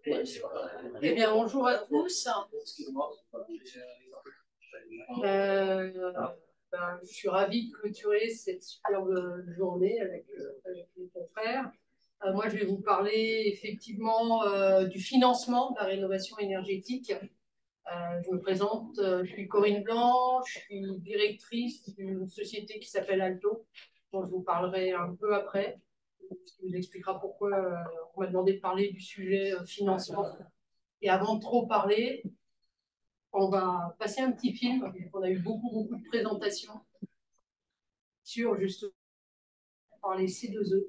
Eh bien, bonjour à tous. Je suis ravie de clôturer cette superbe journée avec mes confrères. Moi, je vais vous parler effectivement du financement de la rénovation énergétique. Je me présente, je suis Corinne Blanc, je suis directrice d'une société qui s'appelle Alto, dont je vous parlerai un peu après, ce qui vous expliquera pourquoi on m'a demandé de parler du sujet financement. Et avant de trop parler, on va passer un petit film. On a eu beaucoup de présentations sur justement par les C2E.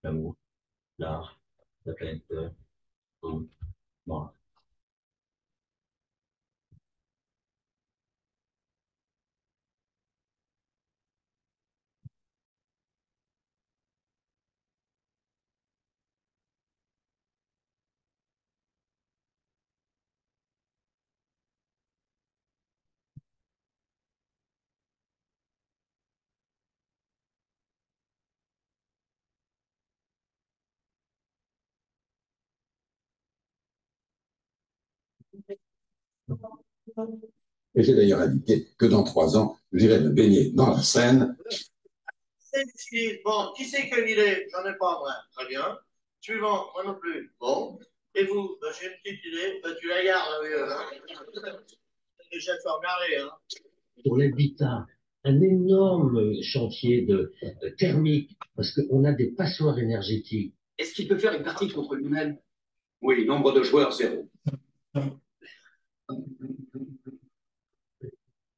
L'amour, l'art, la planète Terre. Bon. Et j'ai d'ailleurs indiqué que dans 3 ans, j'irai me baigner dans la Seine. Bon, qui c'est quel il est? J'en ai pas, moi. Très bien. Suivant, moi non plus. Bon. Et vous? J'ai une petite idée. Tu la gardes, hein. Déjà de regarder, hein. Pour l'habitat, un énorme chantier de thermique, parce qu'on a des passoires énergétiques. Est-ce qu'il peut faire une partie contre lui-même? Oui, nombre de joueurs, 0.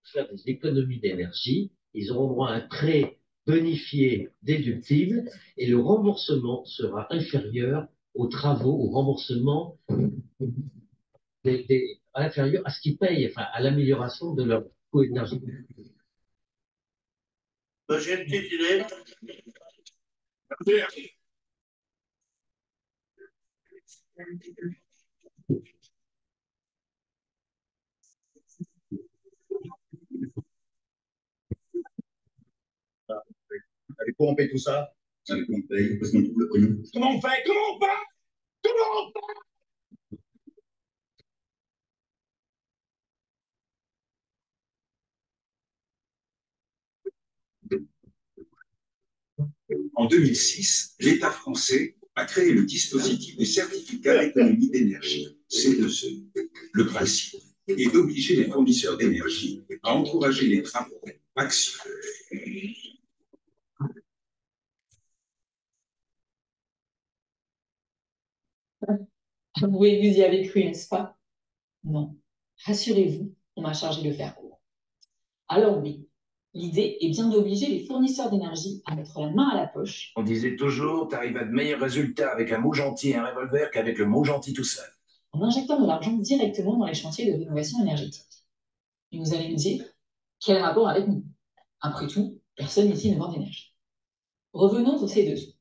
Faire des économies d'énergie, ils auront droit à un prêt bonifié déductible et le remboursement sera inférieur aux travaux, au remboursement inférieur à ce qu'ils payent, enfin à l'amélioration de leur coût énergétique. J'ai une petite idée. Allez, pour on paye tout ça? Allez, pour on paye, parce qu'on trouve le pognon. Comment on fait? Comment on fait? Comment on fait? En 2006, l'État français a créé le dispositif des certificats d'économie d'énergie, C2E. Le principe est d'obliger les fournisseurs d'énergie à encourager les travaux actions. Oui, vous y avez cru, n'est-ce pas? Non. Rassurez-vous, on m'a chargé de faire court. Alors oui, l'idée est bien d'obliger les fournisseurs d'énergie à mettre la main à la poche. On disait toujours, t'arrives à de meilleurs résultats avec un mot gentil et un revolver qu'avec le mot gentil tout seul. En injectant de l'argent directement dans les chantiers de rénovation énergétique. Et vous allez me dire, quel rapport avec nous? Après tout, personne ici ne vend d'énergie. Revenons au C2E,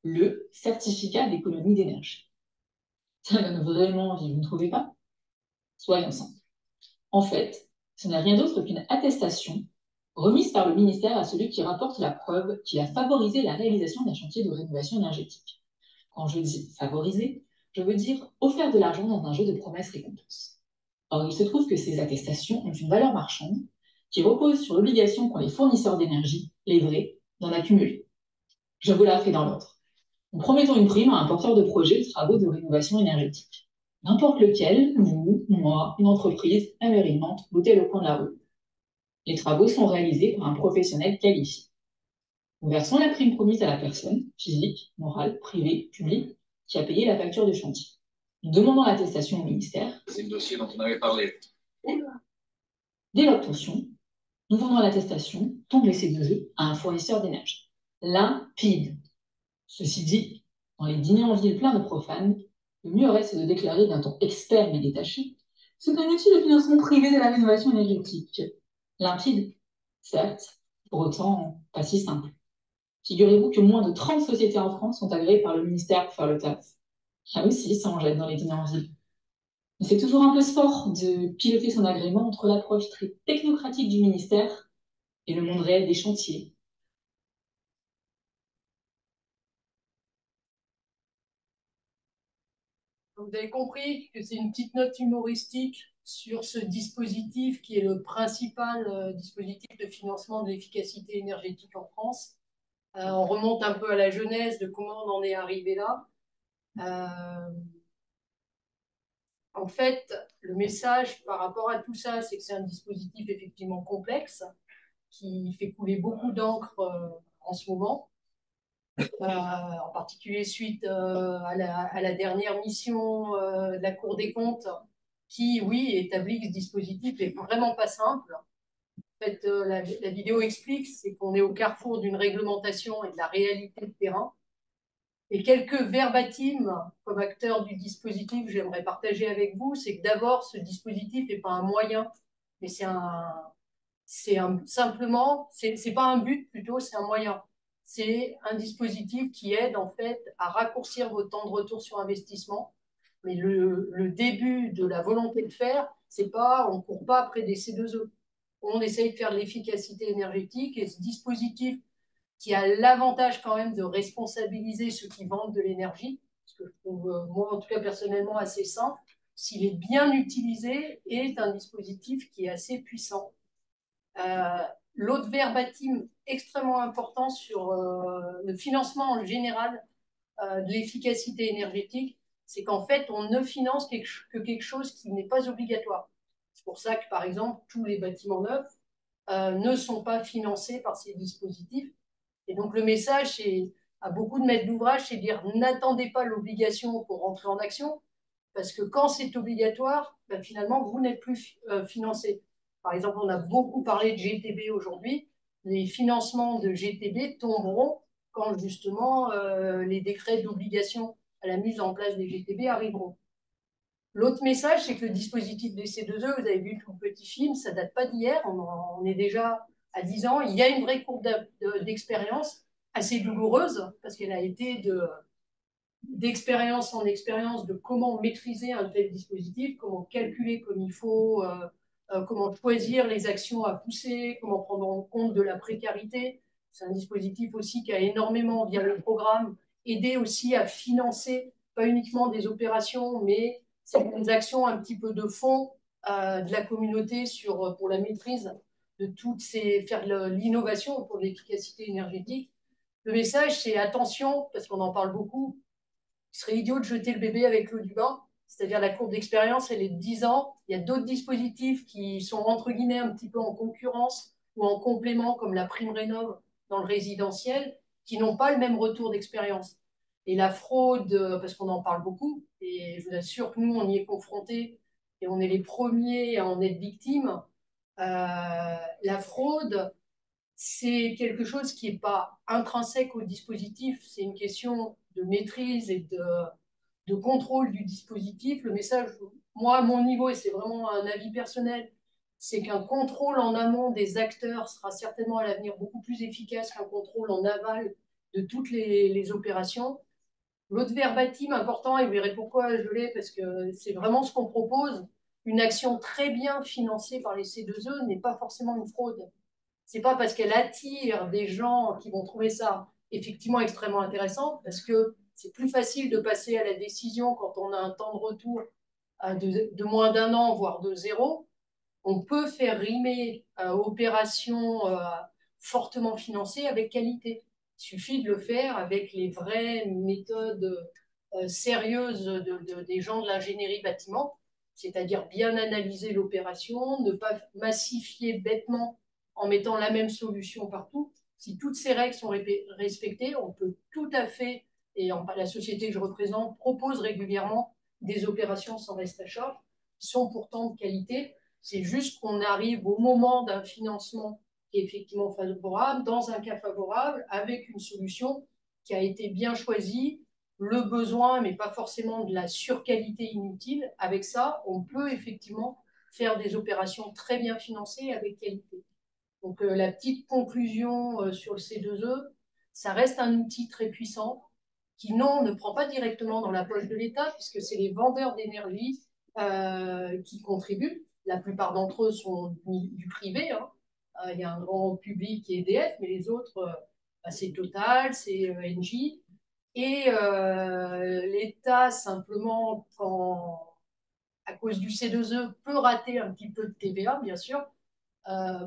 le certificat d'économie d'énergie. Ça donne vraiment envie, vous ne trouvez pas? Soyons simples. En fait, ce n'est rien d'autre qu'une attestation remise par le ministère à celui qui rapporte la preuve qu'il a favorisé la réalisation d'un chantier de rénovation énergétique. Quand je dis favoriser, je veux dire offert de l'argent dans un jeu de promesses-récompenses. Or, il se trouve que ces attestations ont une valeur marchande qui repose sur l'obligation qu'ont les fournisseurs d'énergie, les vrais, d'en accumuler. Je vous la fais dans l'ordre. Nous promettons une prime à un porteur de projet de travaux de rénovation énergétique. N'importe lequel, vous, moi, une entreprise, un mairie de Nantes, votez au coin de la rue. Les travaux sont réalisés par un professionnel qualifié. Nous versons la prime promise à la personne, physique, morale, privée, publique, qui a payé la facture de chantier. Nous demandons l'attestation au ministère. C'est le dossier dont on avait parlé. Dès l'obtention, nous vendons l'attestation, tombe les C2E, à un fournisseur d'énergie. Limpide. Ceci dit, dans les dîners en ville pleins de profanes, le mieux reste de déclarer d'un ton expert mais détaché ce qu'un outil de financement privé de la rénovation énergétique. Limpide, certes, pour autant pas si simple. Figurez-vous que moins de 30 sociétés en France sont agréées par le ministère pour faire le taf. Là aussi, ça en jette dans les dîners en ville. Mais c'est toujours un peu sport de piloter son agrément entre l'approche très technocratique du ministère et le monde réel des chantiers. Vous avez compris que c'est une petite note humoristique sur ce dispositif qui est le principal dispositif de financement de l'efficacité énergétique en France. On remonte un peu à la genèse de comment on en est arrivé là. En fait, le message par rapport à tout ça, c'est que c'est un dispositif effectivement complexe qui fait couler beaucoup d'encre en ce moment. En particulier suite à la dernière mission de la Cour des comptes, qui, oui, établit que ce dispositif n'est vraiment pas simple. En fait, la vidéo explique, c'est qu'on est au carrefour d'une réglementation et de la réalité de terrain. Et quelques verbatim comme acteur du dispositif que j'aimerais partager avec vous, c'est que d'abord, ce dispositif n'est pas un moyen, mais c'est pas un but plutôt, c'est un moyen. C'est un dispositif qui aide en fait à raccourcir votre temps de retour sur investissement. Mais le début de la volonté de faire, c'est pas, on court pas après des C2E. On essaye de faire de l'efficacité énergétique et ce dispositif qui a l'avantage quand même de responsabiliser ceux qui vendent de l'énergie, ce que je trouve, moi en tout cas personnellement, assez simple, s'il est bien utilisé, est un dispositif qui est assez puissant. L'autre verbatim extrêmement important sur le financement en général de l'efficacité énergétique, c'est qu'en fait, on ne finance que quelque chose qui n'est pas obligatoire. C'est pour ça que, par exemple, tous les bâtiments neufs ne sont pas financés par ces dispositifs. Et donc, le message à beaucoup de maîtres d'ouvrage, c'est de dire n'attendez pas l'obligation pour rentrer en action, parce que quand c'est obligatoire, ben, finalement, vous n'êtes plus financé. Par exemple, on a beaucoup parlé de GTB aujourd'hui. Les financements de GTB tomberont quand justement les décrets d'obligation à la mise en place des GTB arriveront. L'autre message, c'est que le dispositif des C2E, vous avez vu tout le petit film, ça ne date pas d'hier, on est déjà à 10 ans. Il y a une vraie courbe d'expérience assez douloureuse, parce qu'elle a été d'expérience en expérience de comment maîtriser un tel dispositif, comment calculer comme il faut, comment choisir les actions à pousser, comment prendre en compte de la précarité. C'est un dispositif aussi qui a énormément, via le programme, aidé aussi à financer, pas uniquement des opérations, mais des actions un petit peu de fond de la communauté pour la maîtrise de toutes faire de l'innovation pour l'efficacité énergétique. Le message, c'est attention, parce qu'on en parle beaucoup, il serait idiot de jeter le bébé avec l'eau du bain, c'est-à-dire la courbe d'expérience, elle est de 10 ans. Il y a d'autres dispositifs qui sont entre guillemets un petit peu en concurrence ou en complément, comme la prime rénov dans le résidentiel, qui n'ont pas le même retour d'expérience. Et la fraude, parce qu'on en parle beaucoup, et je vous assure que nous, on y est confrontés et on est les premiers à en être victimes, la fraude, c'est quelque chose qui n'est pas intrinsèque au dispositif, c'est une question de maîtrise et de contrôle du dispositif. Le message, moi, à mon niveau, et c'est vraiment un avis personnel, c'est qu'un contrôle en amont des acteurs sera certainement à l'avenir beaucoup plus efficace qu'un contrôle en aval de toutes les opérations. L'autre verbatim important, et vous verrez pourquoi je l'ai, parce que c'est vraiment ce qu'on propose, une action très bien financée par les C2E n'est pas forcément une fraude. C'est pas parce qu'elle attire des gens qui vont trouver ça effectivement extrêmement intéressant, parce que c'est plus facile de passer à la décision quand on a un temps de retour de moins d'un an, voire de 0. On peut faire rimer opérations fortement financées avec qualité. Il suffit de le faire avec les vraies méthodes sérieuses des gens de l'ingénierie bâtiment, c'est-à-dire bien analyser l'opération, ne pas massifier bêtement en mettant la même solution partout. Si toutes ces règles sont respectées, on peut tout à fait, et la société que je représente propose régulièrement des opérations sans reste à charge, qui sont pourtant de qualité. C'est juste qu'on arrive au moment d'un financement qui est effectivement favorable, dans un cas favorable, avec une solution qui a été bien choisie, le besoin, mais pas forcément de la surqualité inutile. Avec ça, on peut effectivement faire des opérations très bien financées avec qualité. Donc la petite conclusion sur le C2E, ça reste un outil très puissant qui, non, ne prend pas directement dans la poche de l'État, puisque c'est les vendeurs d'énergie qui contribuent. La plupart d'entre eux sont du privé. Hein. Il y a un grand public qui est EDF, mais les autres, c'est Total, c'est Engie. Et l'État, simplement, à cause du C2E, peut rater un petit peu de TVA, bien sûr,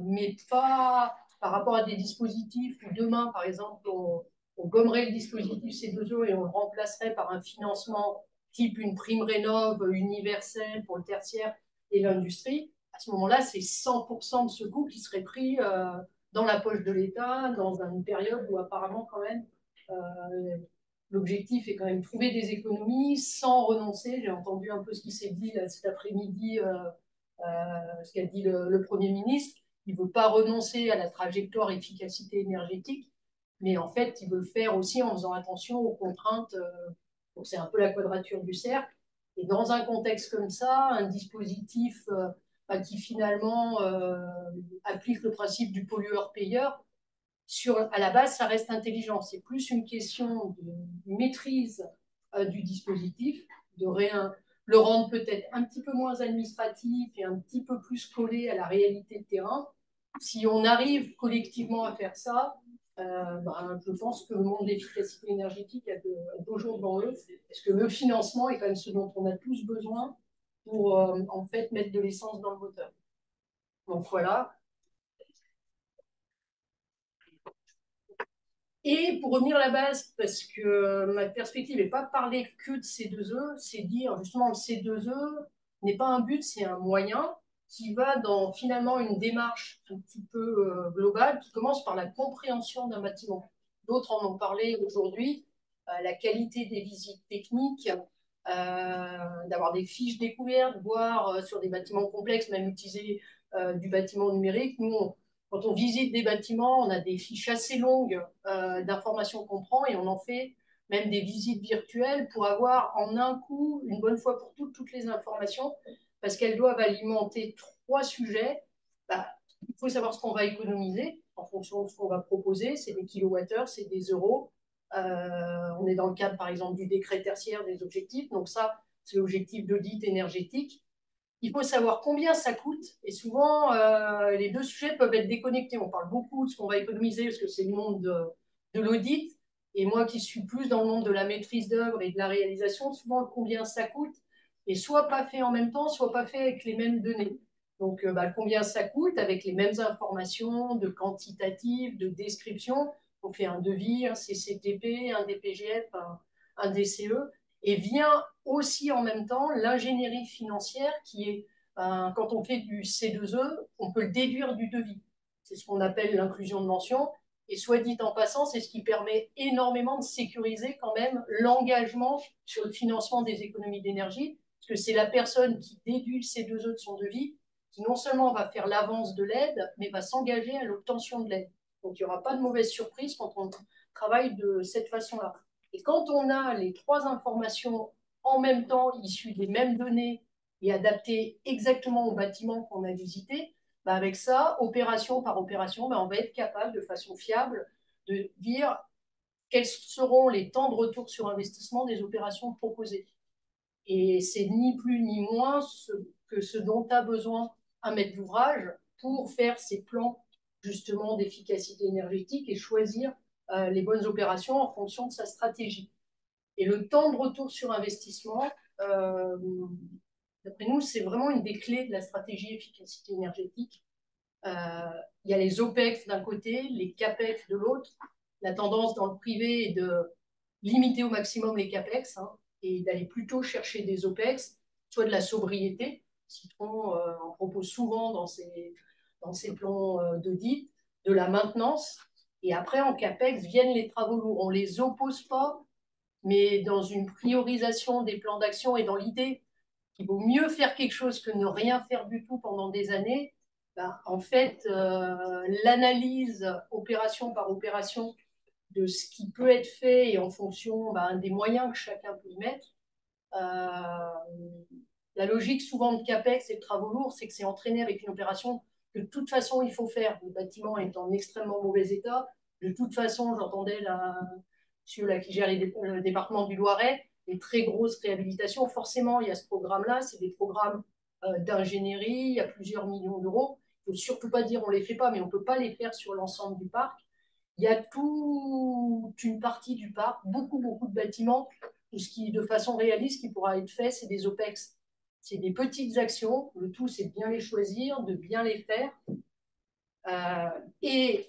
mais pas par rapport à des dispositifs où demain, par exemple, on gommerait le dispositif C2E et on le remplacerait par un financement type une prime rénov universelle pour le tertiaire et l'industrie. À ce moment-là, c'est 100% de ce coût qui serait pris dans la poche de l'État dans une période où apparemment quand même l'objectif est quand même de trouver des économies sans renoncer. J'ai entendu un peu ce qui s'est dit là, cet après-midi, ce qu'a dit le Premier ministre. Il ne veut pas renoncer à la trajectoire efficacité énergétique, mais en fait, il veut le faire aussi en faisant attention aux contraintes. Donc, c'est un peu la quadrature du cercle. Et dans un contexte comme ça, un dispositif qui finalement applique le principe du pollueur-payeur, à la base, ça reste intelligent. C'est plus une question de maîtrise du dispositif, de le rendre peut-être un petit peu moins administratif et un petit peu plus collé à la réalité de terrain. Si on arrive collectivement à faire ça, je pense que le monde de l'efficacité énergétique a de beaux jours devant eux, parce que le financement est quand même ce dont on a tous besoin pour en fait mettre de l'essence dans le moteur. Donc voilà. Et pour revenir à la base, parce que ma perspective n'est pas parler que de C2E, c'est dire justement le C2E n'est pas un but, c'est un moyen qui va dans finalement une démarche un petit peu globale qui commence par la compréhension d'un bâtiment. D'autres en ont parlé aujourd'hui, la qualité des visites techniques, d'avoir des fiches découvertes, voire sur des bâtiments complexes, même utiliser du bâtiment numérique. Nous, quand on visite des bâtiments, on a des fiches assez longues d'informations qu'on prend et on en fait même des visites virtuelles pour avoir en un coup, une bonne fois pour toutes les informations, parce qu'elles doivent alimenter 3 sujets. Il faut savoir ce qu'on va économiser en fonction de ce qu'on va proposer. C'est des kilowattheures, c'est des euros. On est dans le cadre, par exemple, du décret tertiaire des objectifs. Donc ça, c'est l'objectif d'audit énergétique. Il faut savoir combien ça coûte. Et souvent, les deux sujets peuvent être déconnectés. On parle beaucoup de ce qu'on va économiser parce que c'est le monde de l'audit. Et moi qui suis plus dans le monde de la maîtrise d'œuvre et de la réalisation, souvent combien ça coûte est soit pas fait en même temps, soit pas fait avec les mêmes données. Donc, combien ça coûte avec les mêmes informations de quantitatif, de description. On fait un devis, un CCTP, un DPGF, un DCE. Et vient aussi en même temps l'ingénierie financière qui est, quand on fait du C2E, on peut le déduire du devis. C'est ce qu'on appelle l'inclusion de mention. Et soit dit en passant, c'est ce qui permet énormément de sécuriser quand même l'engagement sur le financement des économies d'énergie, parce que c'est la personne qui déduit le C2E de son devis qui non seulement va faire l'avance de l'aide, mais va s'engager à l'obtention de l'aide. Donc il n'y aura pas de mauvaise surprise quand on travaille de cette façon-là. Et quand on a les 3 informations en même temps, issues des mêmes données et adaptées exactement au bâtiment qu'on a visité, avec ça, opération par opération, on va être capable de façon fiable de dire quels seront les temps de retour sur investissement des opérations proposées. Et c'est ni plus ni moins que ce dont a besoin un maître d'ouvrage pour faire ses plans justement d'efficacité énergétique et choisir les bonnes opérations en fonction de sa stratégie. Et le temps de retour sur investissement, d'après nous, c'est vraiment une des clés de la stratégie efficacité énergétique. Il y a les OPEX d'un côté, les CAPEX de l'autre. La tendance dans le privé est de limiter au maximum les CAPEX et d'aller plutôt chercher des OPEX, soit de la sobriété, Citron en propose souvent dans ses plans d'audit, de la maintenance. Et après, en CAPEX, viennent les travaux lourds. On ne les oppose pas, mais dans une priorisation des plans d'action et dans l'idée qu'il vaut mieux faire quelque chose que ne rien faire du tout pendant des années, en fait, l'analyse opération par opération de ce qui peut être fait et en fonction des moyens que chacun peut y mettre, la logique souvent de CAPEX et de travaux lourds, c'est que c'est entraîné avec une opération que de toute façon il faut faire. Le bâtiment est en extrêmement mauvais état. De toute façon, j'entendais monsieur qui gère le département du Loiret, les très grosses réhabilitations. Forcément, il y a ce programme-là, c'est des programmes d'ingénierie, il y a plusieurs millions d'euros. Il ne faut surtout pas dire on ne les fait pas, mais on ne peut pas les faire sur l'ensemble du parc. Il y a toute une partie du parc, beaucoup de bâtiments, tout ce qui, de façon réaliste, qui pourra être fait, c'est des OPEX. C'est des petites actions. Le tout, c'est de bien les choisir, de bien les faire. Et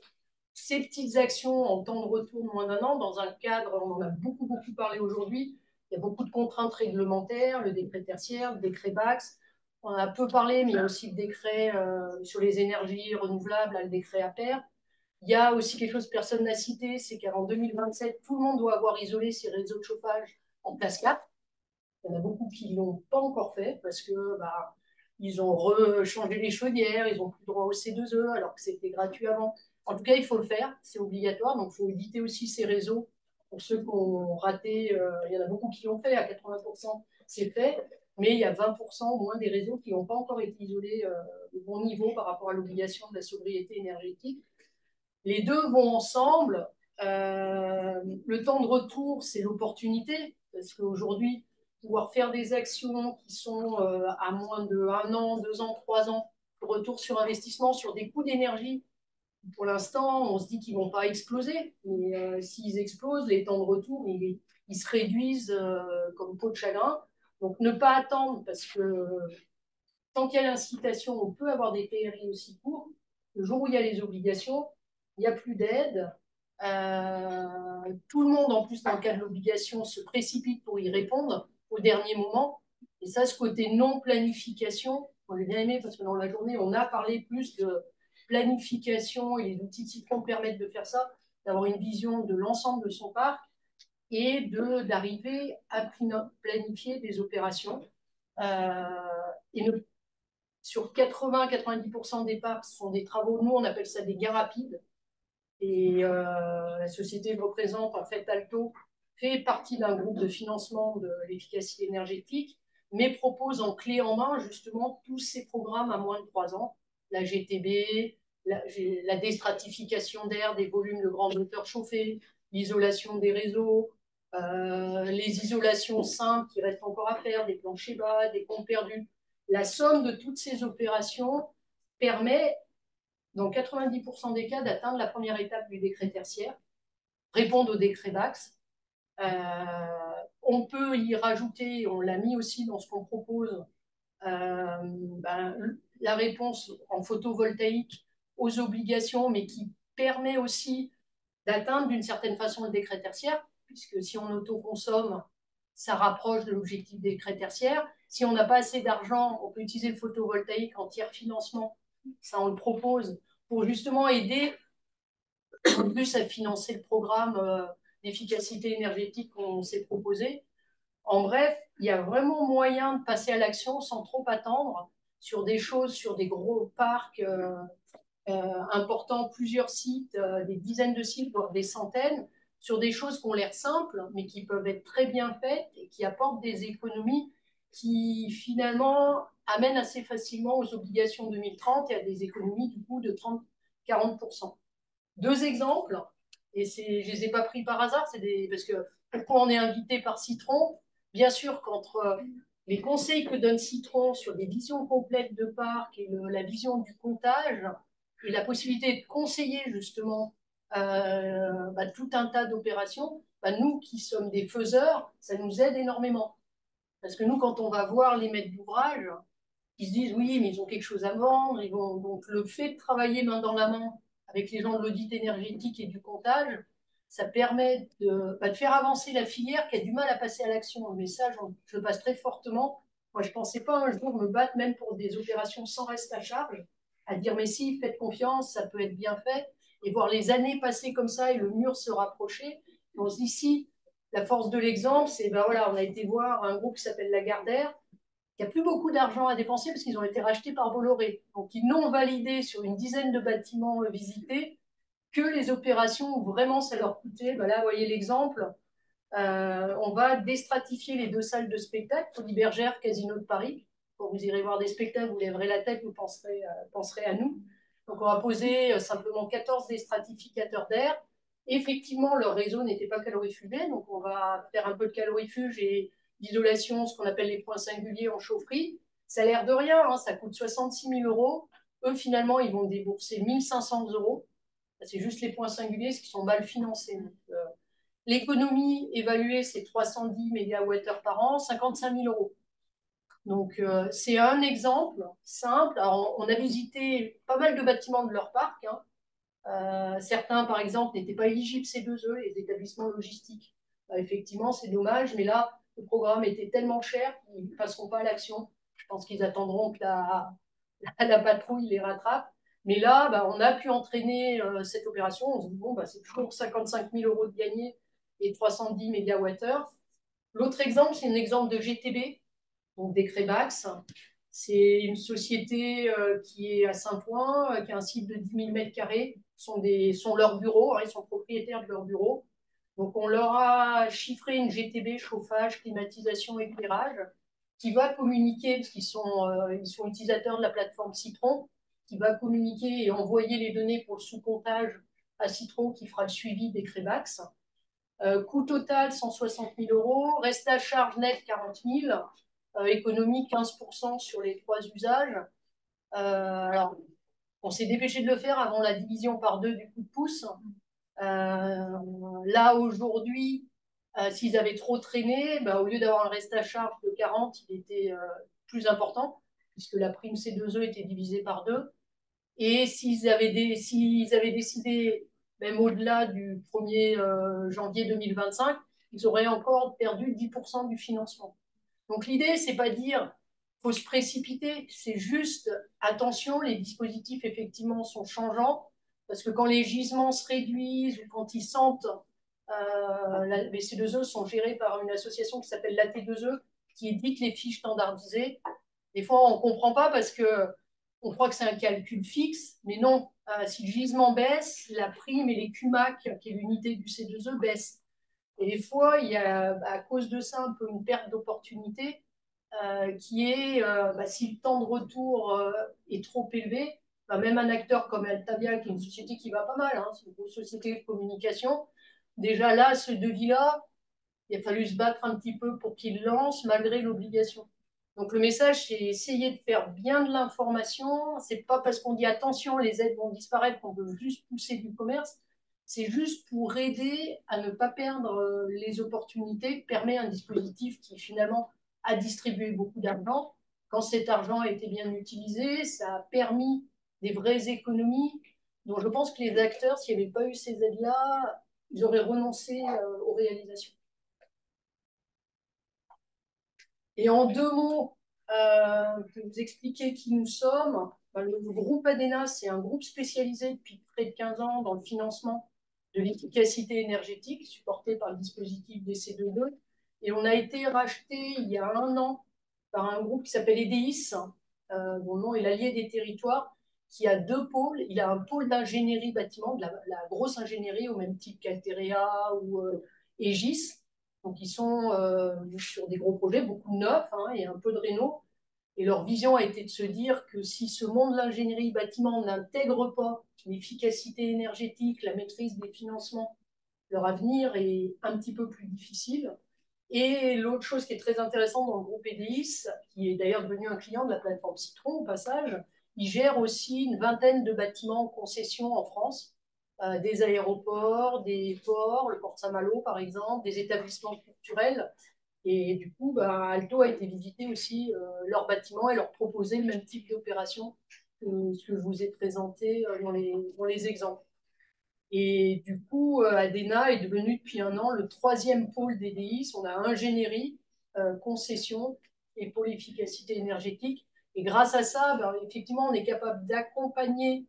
ces petites actions en temps de retour de moins d'1 an, dans un cadre, on en a beaucoup parlé aujourd'hui, il y a beaucoup de contraintes réglementaires, le décret tertiaire, le décret BAX. On en a peu parlé, mais il y a aussi le décret sur les énergies renouvelables, le décret APER. Il y a aussi quelque chose que personne n'a cité, c'est qu'en 2027, tout le monde doit avoir isolé ses réseaux de chauffage en classe 4. Il y en a beaucoup qui ne l'ont pas encore fait parce que ils ont rechangé les chaudières, ils n'ont plus droit au C2E alors que c'était gratuit avant. En tout cas, il faut le faire, c'est obligatoire, donc il faut éviter aussi ces réseaux. Pour ceux qui ont raté, il y en a beaucoup qui l'ont fait, à 80%, c'est fait, mais il y a 20% au moins des réseaux qui n'ont pas encore été isolés au bon niveau par rapport à l'obligation de la sobriété énergétique. Les deux vont ensemble. Le temps de retour, c'est l'opportunité, parce qu'aujourd'hui, pouvoir faire des actions qui sont à moins de 1 an, 2 ans, 3 ans, le retour sur investissement, sur des coûts d'énergie, pour l'instant, on se dit qu'ils ne vont pas exploser, mais s'ils explosent, les temps de retour, ils se réduisent comme peau de chagrin. Donc, ne pas attendre, parce que tant qu'il y a l'incitation, on peut avoir des PRI aussi courts. Le jour où il y a les obligations, il n'y a plus d'aide. Tout le monde, en plus, dans le cas de l'obligation, se précipite pour y répondre au dernier moment. Et ça, ce côté non-planification, on l'a bien aimé parce que dans la journée, on a parlé plus de planification et les outils de Citron permettent de faire ça, d'avoir une vision de l'ensemble de son parc et d'arriver à planifier des opérations. Et sur 80-90% des parcs, ce sont des travaux, nous on appelle ça des gains rapides. Et la société que représente, en fait, Alto, fait partie d'un groupe de financement de l'efficacité énergétique, mais propose en clé en main justement tous ces programmes à moins de 3 ans. La GTB, la déstratification d'air des volumes de grands moteurs chauffés, l'isolation des réseaux, les isolations simples qui restent encore à faire, des planchers bas, des pompes perdues. La somme de toutes ces opérations permet, dans 90% des cas, d'atteindre la première étape du décret tertiaire, répondre au décret BAX. On peut y rajouter, on l'a mis aussi dans ce qu'on propose, la réponse en photovoltaïque aux obligations, mais qui permet aussi d'atteindre d'une certaine façon le décret tertiaire, puisque si on autoconsomme, ça rapproche de l'objectif des décret tertiaire. Si on n'a pas assez d'argent, on peut utiliser le photovoltaïque en tiers financement. Ça, on le propose pour justement aider en plus à financer le programme d'efficacité énergétique qu'on s'est proposé. En bref, il y a vraiment moyen de passer à l'action sans trop attendre sur des choses, sur des gros parcs importants, plusieurs sites, des dizaines de sites, voire des centaines, sur des choses qui ont l'air simples, mais qui peuvent être très bien faites et qui apportent des économies qui finalement amènent assez facilement aux obligations 2030 et à des économies du coup de 30-40%. 2 exemples, et je ne les ai pas pris par hasard, parce que pourquoi on est invité par Citron? Bien sûr qu'entre les conseils que donne Citron sur des visions complètes de parc et la vision du comptage, et la possibilité de conseiller justement tout un tas d'opérations, nous qui sommes des faiseurs, ça nous aide énormément. Parce que nous, quand on va voir les maîtres d'ouvrage, ils se disent oui, mais ils ont quelque chose à vendre. Donc le fait de travailler main dans la main avec les gens de l'audit énergétique et du comptage, ça permet de faire avancer la filière qui a du mal à passer à l'action. Le message, je le passe très fortement. Moi, je ne pensais pas un jour me battre même pour des opérations sans reste à charge, à dire mais si, faites confiance, ça peut être bien fait, et voir les années passer comme ça et le mur se rapprocher. Et on se dit si, la force de l'exemple, c'est voilà, on a été voir un groupe qui s'appelle Lagardère, qui n'a plus beaucoup d'argent à dépenser parce qu'ils ont été rachetés par Bolloré. Donc, ils n'ont validé sur une dizaine de bâtiments visités que les opérations où vraiment ça leur coûtait. Là, vous voyez l'exemple. On va déstratifier les 2 salles de spectacle, Folies Bergère, Casino de Paris. Quand vous irez voir des spectacles, vous lèverez la tête, vous penserez à nous. Donc, on va poser simplement 14 déstratificateurs d'air. Effectivement, leur réseau n'était pas calorifugé, donc on va faire un peu de calorifuge et d'isolation, ce qu'on appelle les points singuliers en chaufferie. Ça a l'air de rien, hein, ça coûte 66 000 euros. Eux, finalement, ils vont débourser 1 500 euros. C'est juste les points singuliers, ce qui sont mal financés. L'économie évaluée, c'est 310 MWh par an, 55 000 euros. Donc, c'est un exemple simple. Alors, on a visité pas mal de bâtiments de leur parc, hein. Certains, par exemple, n'étaient pas éligibles C2E, les établissements logistiques. Effectivement, c'est dommage, mais là, le programme était tellement cher qu'ils ne passeront pas à l'action. Je pense qu'ils attendront que la patrouille les rattrape. Mais là, on a pu entraîner cette opération. On se dit, bon, c'est toujours 55 000 euros de gagné et 310 MWh. L'autre exemple, c'est un exemple de GTB, donc des Crébax. C'est une société qui est à Saint-Ouen, qui a un site de 10 000 m², sont leurs bureaux, hein, ils sont propriétaires de leurs bureaux. Donc on leur a chiffré une GTB, chauffage, climatisation, éclairage, qui va communiquer, parce qu'ils ils sont utilisateurs de la plateforme Citron, qui va communiquer et envoyer les données pour le sous-comptage à Citron, qui fera le suivi des Crébax. Coût total 160 000 euros, reste à charge net 40 000, économie 15% sur les 3 usages. Alors, on s'est dépêché de le faire avant la division par 2 du coup de pouce. Là, aujourd'hui, s'ils avaient trop traîné, au lieu d'avoir un reste à charge de 40, il était plus important, puisque la prime C2E était divisée par 2. Et s'ils avaient décidé, même au-delà du 1er janvier 2025, ils auraient encore perdu 10% du financement. Donc l'idée, c'est pas dire faut se précipiter, c'est juste attention, les dispositifs effectivement sont changeants, parce que quand les gisements se réduisent ou quand ils sentent, les C2E sont gérés par une association qui s'appelle l'AT2E, qui édite les fiches standardisées. Des fois, on ne comprend pas parce que on croit que c'est un calcul fixe, mais non. Si le gisement baisse, la prime et les QMAC, qui est l'unité du C2E, baissent. Et des fois, il y a, à cause de ça, un peu une perte d'opportunité qui est, si le temps de retour est trop élevé, même un acteur comme Altavia, qui est une société qui va pas mal, hein, c'est une grosse société de communication, déjà là, ce devis-là, il a fallu se battre un petit peu pour qu'il lance malgré l'obligation. Donc le message, c'est essayer de faire bien de l'information. C'est pas parce qu'on dit attention, les aides vont disparaître qu'on veut juste pousser du commerce. C'est juste pour aider à ne pas perdre les opportunités que permet un dispositif qui finalement a distribué beaucoup d'argent. Quand cet argent a été bien utilisé, ça a permis des vraies économies dont je pense que les acteurs, s'il n'y avait pas eu ces aides-là, ils auraient renoncé aux réalisations. Et en 2 mots, pour vous expliquer qui nous sommes, le groupe ADENA, c'est un groupe spécialisé depuis près de 15 ans dans le financement de l'efficacité énergétique, supporté par le dispositif DC22. Et on a été racheté il y a 1 an par un groupe qui s'appelle EDIS, dont le nom est l'Allié des territoires, qui a 2 pôles. Il a un pôle d'ingénierie bâtiment, de la grosse ingénierie, au même type qu'Alterea ou Aegis. Donc, ils sont sur des gros projets, beaucoup de neufs, hein, et un peu de réno. Et leur vision a été de se dire que si ce monde de l'ingénierie bâtiment n'intègre pas l'efficacité énergétique, la maîtrise des financements, leur avenir est un petit peu plus difficile. Et l'autre chose qui est très intéressante dans le groupe EDIS, qui est d'ailleurs devenu un client de la plateforme Citron au passage, il gère aussi une vingtaine de bâtiments en concession en France, des aéroports, des ports, le port de Saint-Malo par exemple, des établissements culturels. Et du coup, Alto a été visiter aussi leurs bâtiments et leur proposer le même type d'opération que ce que je vous ai présenté dans les exemples. Et du coup, ADENA est devenu depuis 1 an le 3e pôle d'EDIS. On a ingénierie, concession et pôle efficacité énergétique. Et grâce à ça, effectivement, on est capable d'accompagner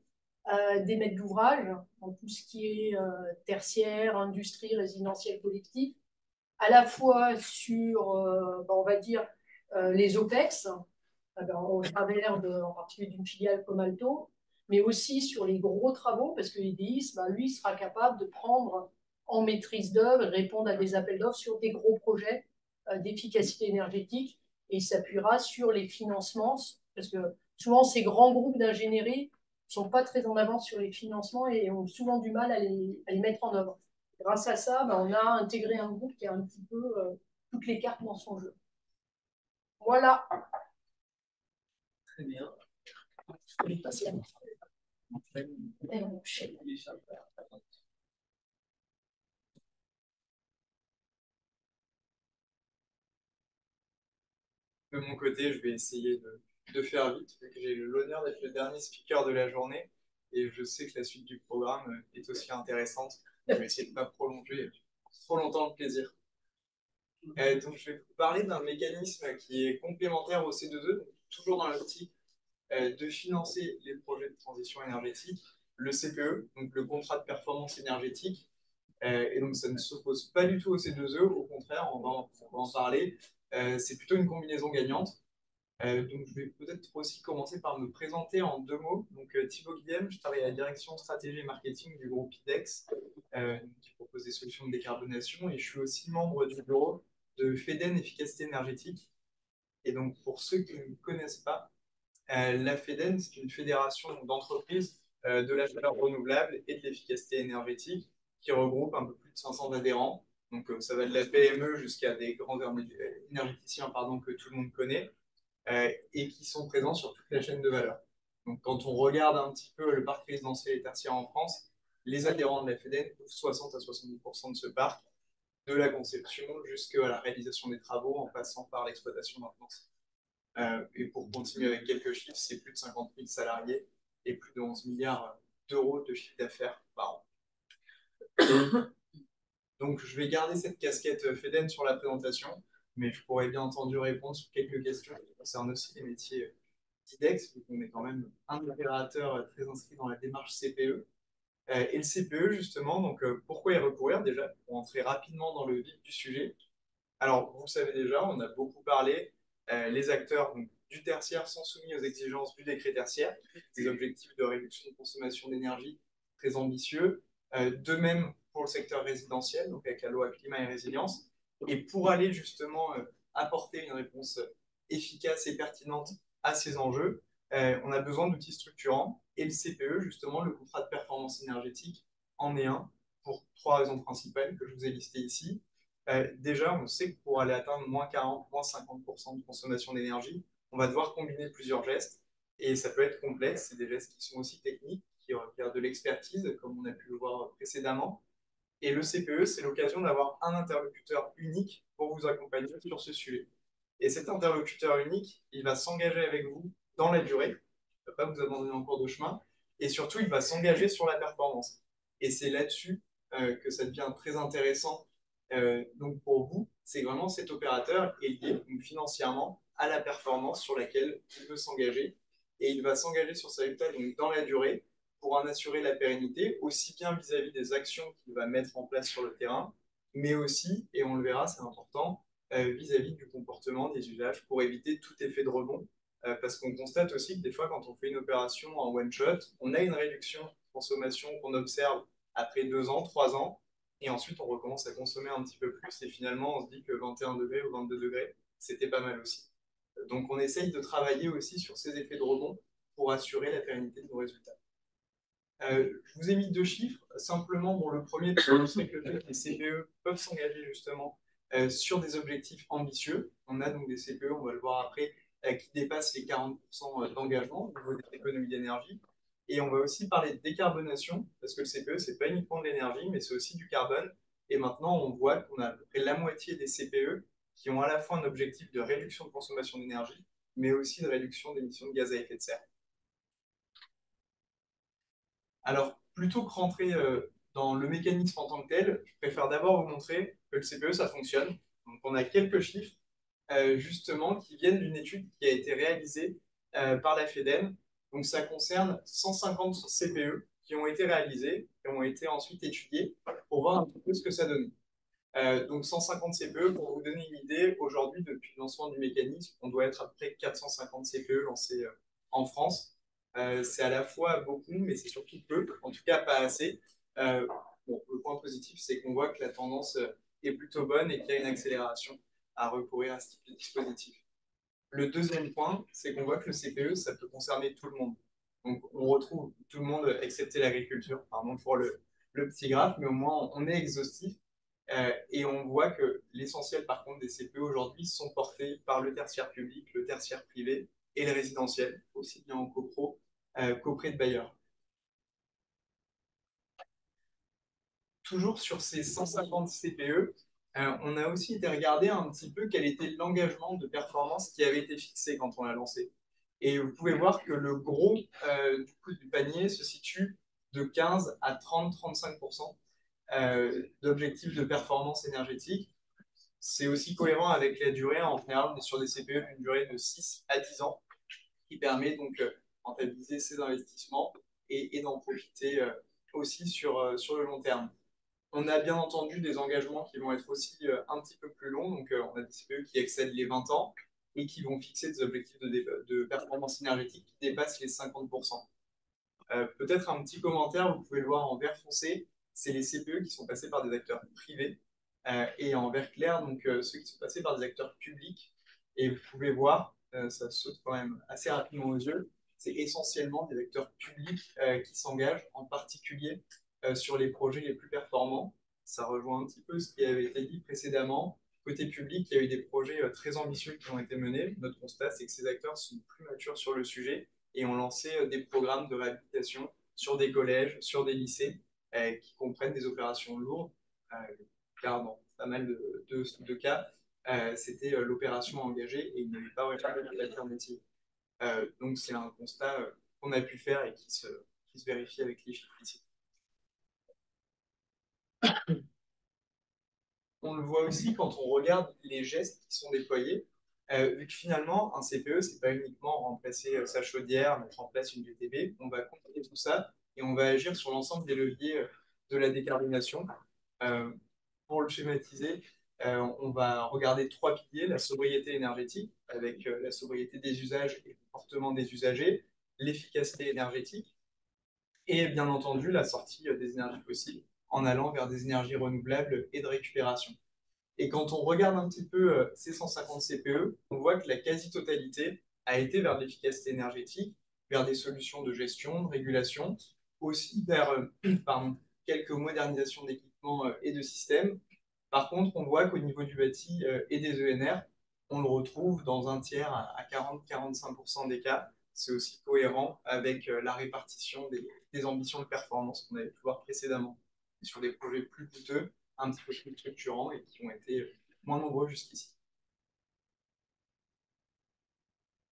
des maîtres d'ouvrage dans tout ce qui est tertiaire, industrie, résidentielle collective, à la fois sur, on va dire, les OPEX, au travers en particulier d'une filiale comme Alto, mais aussi sur les gros travaux, parce que l'EDIS, lui, sera capable de prendre en maîtrise d'œuvre et répondre à des appels d'offres sur des gros projets d'efficacité énergétique, et il s'appuiera sur les financements, parce que souvent, ces grands groupes d'ingénierie sont pas très en avance sur les financements et ont souvent du mal à les mettre en œuvre. Grâce à ça, on a intégré un groupe qui a un petit peu toutes les cartes dans son jeu. Voilà. Très bien. De mon côté, je vais essayer de faire vite, vu que j'ai l'honneur d'être le dernier speaker de la journée, et je sais que la suite du programme est aussi intéressante. Je vais essayer de ne pas prolonger trop longtemps le plaisir. Donc, je vais vous parler d'un mécanisme qui est complémentaire au C2E, donc toujours dans l'optique de financer les projets de transition énergétique, le CPE, donc le contrat de performance énergétique. Et donc, ça ne s'oppose pas du tout au C2E, au contraire, on va en parler. C'est plutôt une combinaison gagnante. Donc, je vais peut-être aussi commencer par me présenter en 2 mots. Donc, Thibaut Guillem, je travaille à la direction stratégie et marketing du groupe IDEX, qui propose des solutions de décarbonation, et je suis aussi membre du bureau de FEDEN Efficacité énergétique. Et donc, pour ceux qui ne me connaissent pas, la FEDEN, c'est une fédération d'entreprises de la chaleur renouvelable et de l'efficacité énergétique qui regroupe un peu plus de 500 adhérents. Donc, ça va de la PME jusqu'à des grands énergéticiens que tout le monde connaît et qui sont présents sur toute la chaîne de valeur. Donc, quand on regarde un petit peu le parc résidentiel et tertiaire en France, les adhérents de la FEDEN couvrent 60 à 70% de ce parc, de la conception jusqu'à la réalisation des travaux en passant par l'exploitation maintenance. Et pour continuer avec quelques chiffres, c'est plus de 50 000 salariés et plus de 11 milliards d'euros de chiffre d'affaires par an. Donc, je vais garder cette casquette FEDEN sur la présentation, mais je pourrais bien entendu répondre sur quelques questions qui concernent aussi les métiers d'IDEX, vu qu'on est quand même un opérateur très inscrit dans la démarche CPE. Et le CPE, justement, donc pourquoi y recourir déjà, pour entrer rapidement dans le vif du sujet. Alors, vous le savez déjà, on a beaucoup parlé, les acteurs du tertiaire sont soumis aux exigences du décret tertiaire, des objectifs de réduction de consommation d'énergie très ambitieux, de même pour le secteur résidentiel, donc avec la loi climat et résilience, et pour aller justement apporter une réponse efficace et pertinente à ces enjeux, on a besoin d'outils structurants, et le CPE, justement, le contrat de performance énergétique, en est un, pour 3 raisons principales que je vous ai listées ici. Déjà, on sait que pour aller atteindre moins 40, moins 50% de consommation d'énergie, on va devoir combiner plusieurs gestes, et ça peut être complexe, c'est des gestes qui sont aussi techniques, qui requièrent de l'expertise, comme on a pu le voir précédemment. Et le CPE, c'est l'occasion d'avoir un interlocuteur unique pour vous accompagner sur ce sujet. Et cet interlocuteur unique, il va s'engager avec vous dans la durée, il ne va pas vous abandonner en cours de chemin, et surtout, il va s'engager sur la performance. Et c'est là-dessus que ça devient très intéressant. Donc pour vous, c'est vraiment cet opérateur est lié financièrement à la performance sur laquelle il veut s'engager. Et il va s'engager sur sa résultat dans la durée pour en assurer la pérennité, aussi bien vis-à-vis des actions qu'il va mettre en place sur le terrain, mais aussi, et on le verra, c'est important, vis-à-vis du comportement des usages pour éviter tout effet de rebond. Parce qu'on constate aussi que des fois, quand on fait une opération en one-shot, on a une réduction de consommation qu'on observe après 2 ans, 3 ans, et ensuite on recommence à consommer un petit peu plus, et finalement on se dit que 21 degrés ou 22 degrés, c'était pas mal aussi. Donc on essaye de travailler aussi sur ces effets de rebond pour assurer la pérennité de nos résultats. Je vous ai mis 2 chiffres, simplement pour le premier, pour illustrer que les CPE peuvent s'engager justement sur des objectifs ambitieux. On a donc des CPE, on va le voir après, qui dépassent les 40% d'engagement au niveau des économies d'énergie. Et on va aussi parler de décarbonation, parce que le CPE, c'est pas uniquement de l'énergie, mais c'est aussi du carbone. Et maintenant, on voit qu'on a à peu près la moitié des CPE qui ont à la fois un objectif de réduction de consommation d'énergie, mais aussi de réduction d'émissions de gaz à effet de serre. Alors, plutôt que rentrer dans le mécanisme en tant que tel, je préfère d'abord vous montrer que le CPE, ça fonctionne. Donc, on a quelques chiffres, justement, qui viennent d'une étude qui a été réalisée par la FEDEN. Donc, ça concerne 150 CPE qui ont été réalisés et ont été ensuite étudiés pour voir un petit peu ce que ça donnait. Donc, 150 CPE, pour vous donner une idée, aujourd'hui, depuis le lancement du mécanisme, on doit être à peu près 450 CPE lancés en France. C'est à la fois beaucoup, mais c'est surtout peu, en tout cas pas assez. Le point positif, c'est qu'on voit que la tendance est plutôt bonne et qu'il y a une accélération à recourir à ce type de dispositif. Le deuxième point, c'est qu'on voit que le CPE, ça peut concerner tout le monde. Donc, on retrouve tout le monde, excepté l'agriculture, pardon pour le petit graphe, mais au moins, on est exhaustif. Et on voit que l'essentiel, par contre, des CPE aujourd'hui sont portés par le tertiaire public, le tertiaire privé et le résidentiel, aussi bien en copro qu'auprès de bailleurs. Toujours sur ces 150 CPE, on a aussi été regarder un petit peu quel était l'engagement de performance qui avait été fixé quand on l'a lancé. Et vous pouvez voir que le gros du panier se situe de 15 à 30-35% d'objectifs de performance énergétique. C'est aussi cohérent avec la durée. En général, on est sur des CPE d'une durée de 6 à 10 ans, qui permet donc de rentabiliser ces investissements et d'en profiter aussi sur le long terme. On a bien entendu des engagements qui vont être aussi un petit peu plus longs. Donc, on a des CPE qui excèdent les 20 ans et qui vont fixer des objectifs de performance énergétique qui dépassent les 50%. Peut-être un petit commentaire, vous pouvez le voir en vert foncé, c'est les CPE qui sont passés par des acteurs privés, et en vert clair, donc ceux qui sont passés par des acteurs publics. Et vous pouvez voir, ça saute quand même assez rapidement aux yeux, c'est essentiellement des acteurs publics qui s'engagent, en particulier sur les projets les plus performants. Ça rejoint un petit peu ce qui avait été dit précédemment. Côté public, il y a eu des projets très ambitieux qui ont été menés. Notre constat, c'est que ces acteurs sont plus matures sur le sujet et ont lancé des programmes de réhabilitation sur des collèges, sur des lycées, qui comprennent des opérations lourdes, car dans pas mal de cas, c'était l'opération engagée et il n'y avait pas vraiment d'alternative. Donc c'est un constat qu'on a pu faire et qui se vérifie avec les chiffres ici. On le voit aussi quand on regarde les gestes qui sont déployés, vu que finalement, un CPE, c'est pas uniquement remplacer sa chaudière, mettre en place une VTB, on va compter tout ça et on va agir sur l'ensemble des leviers de la décarbonation. Pour le schématiser, on va regarder 3 piliers: la sobriété énergétique, avec la sobriété des usages et le comportement des usagers, l'efficacité énergétique, et bien entendu la sortie des énergies fossiles en allant vers des énergies renouvelables et de récupération. Et quand on regarde un petit peu ces 150 CPE, on voit que la quasi-totalité a été vers l'efficacité énergétique, vers des solutions de gestion, de régulation, aussi vers quelques modernisations d'équipements et de systèmes. Par contre, on voit qu'au niveau du bâti et des ENR, on le retrouve dans un tiers à 40-45% des cas. C'est aussi cohérent avec la répartition des ambitions de performance qu'on avait pu voir précédemment. Et sur des projets plus coûteux, un petit peu plus structurants et qui ont été moins nombreux jusqu'ici.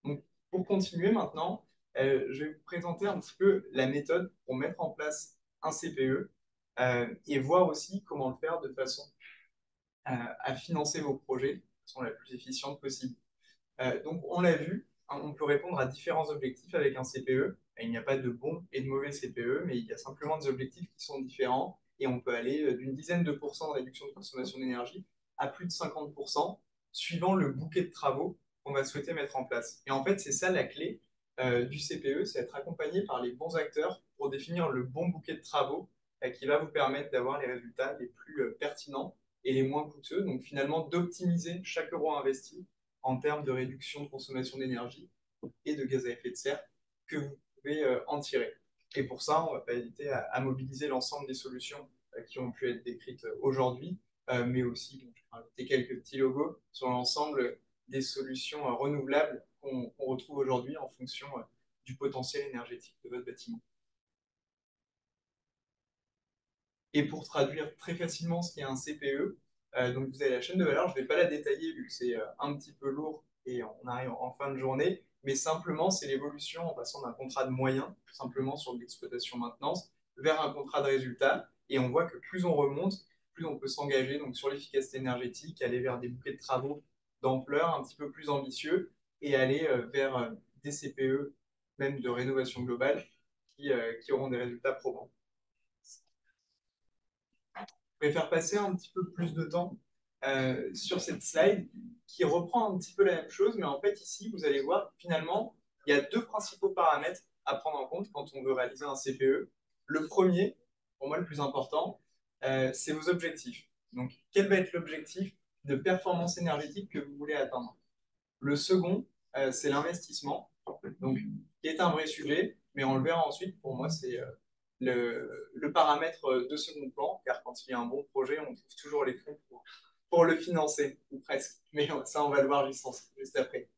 Donc, pour continuer maintenant, je vais vous présenter un petit peu la méthode pour mettre en place un CPE et voir aussi comment le faire de façon à financer vos projets de façon la plus efficiente possible. Donc, on l'a vu, hein, on peut répondre à différents objectifs avec un CPE. Il n'y a pas de bons et de mauvais CPE, mais il y a simplement des objectifs qui sont différents et on peut aller d'une dizaine de pourcents de réduction de consommation d'énergie à plus de 50%, suivant le bouquet de travaux qu'on va souhaiter mettre en place. Et en fait, c'est ça la clé du CPE, c'est être accompagné par les bons acteurs pour définir le bon bouquet de travaux qui va vous permettre d'avoir les résultats les plus pertinents et les moins coûteux, donc finalement d'optimiser chaque euro investi en termes de réduction de consommation d'énergie et de gaz à effet de serre que vous pouvez en tirer. Et pour ça, on ne va pas hésiter à mobiliser l'ensemble des solutions qui ont pu être décrites aujourd'hui, mais aussi, je vais rajouter quelques petits logos sur l'ensemble des solutions renouvelables qu'on retrouve aujourd'hui en fonction du potentiel énergétique de votre bâtiment. Et pour traduire très facilement ce qu'est un CPE, donc vous avez la chaîne de valeur, je ne vais pas la détailler vu que c'est un petit peu lourd et on arrive en fin de journée, mais simplement c'est l'évolution en passant d'un contrat de moyen, simplement sur de l'exploitation maintenance, vers un contrat de résultat. Et on voit que plus on remonte, plus on peut s'engager donc sur l'efficacité énergétique, aller vers des bouquets de travaux d'ampleur un petit peu plus ambitieux et aller vers des CPE, même de rénovation globale, qui auront des résultats probants. Je vais faire passer un petit peu plus de temps sur cette slide qui reprend un petit peu la même chose, mais en fait ici, vous allez voir, finalement, il y a deux principaux paramètres à prendre en compte quand on veut réaliser un CPE. Le premier, pour moi le plus important, c'est vos objectifs. Donc, quel va être l'objectif de performance énergétique que vous voulez atteindre? Le second, c'est l'investissement, donc qui est un vrai sujet. Mais on le verra ensuite, pour moi, c'est le paramètre de second plan, car quand il y a un bon projet, on trouve toujours les fonds pour le financer, ou presque. Mais ça, on va le voir juste après.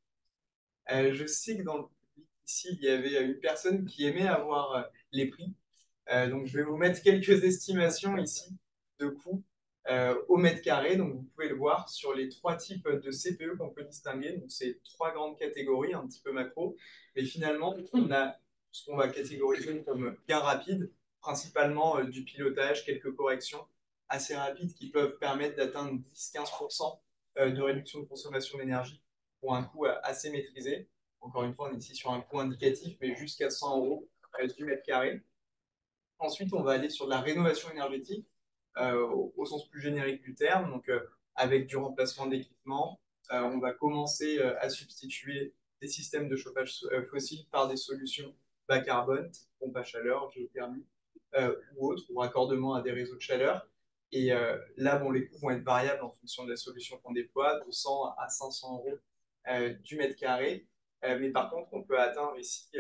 Je sais que dans le public ici, il y avait une personne qui aimait avoir les prix. Donc, je vais vous mettre quelques estimations ici de coûts au mètre carré. Donc, vous pouvez le voir sur les trois types de CPE qu'on peut distinguer. Donc, c'est trois grandes catégories, un petit peu macro. Mais finalement, on a ce qu'on va catégoriser comme gain rapide, principalement du pilotage, quelques corrections assez rapides qui peuvent permettre d'atteindre 10-15% de réduction de consommation d'énergie pour un coût assez maîtrisé. Encore une fois, on est ici sur un coût indicatif, mais jusqu'à 100 euros du mètre carré. Ensuite, on va aller sur de la rénovation énergétique au sens plus générique du terme, donc avec du remplacement d'équipements. On va commencer à substituer des systèmes de chauffage fossiles par des solutions bas carbone, pompe à chaleur, géothermie ou autres, ou raccordement à des réseaux de chaleur. Et là, bon, les coûts vont être variables en fonction de la solution qu'on déploie, de 100 à 500 euros du mètre carré. Mais par contre, on peut atteindre ici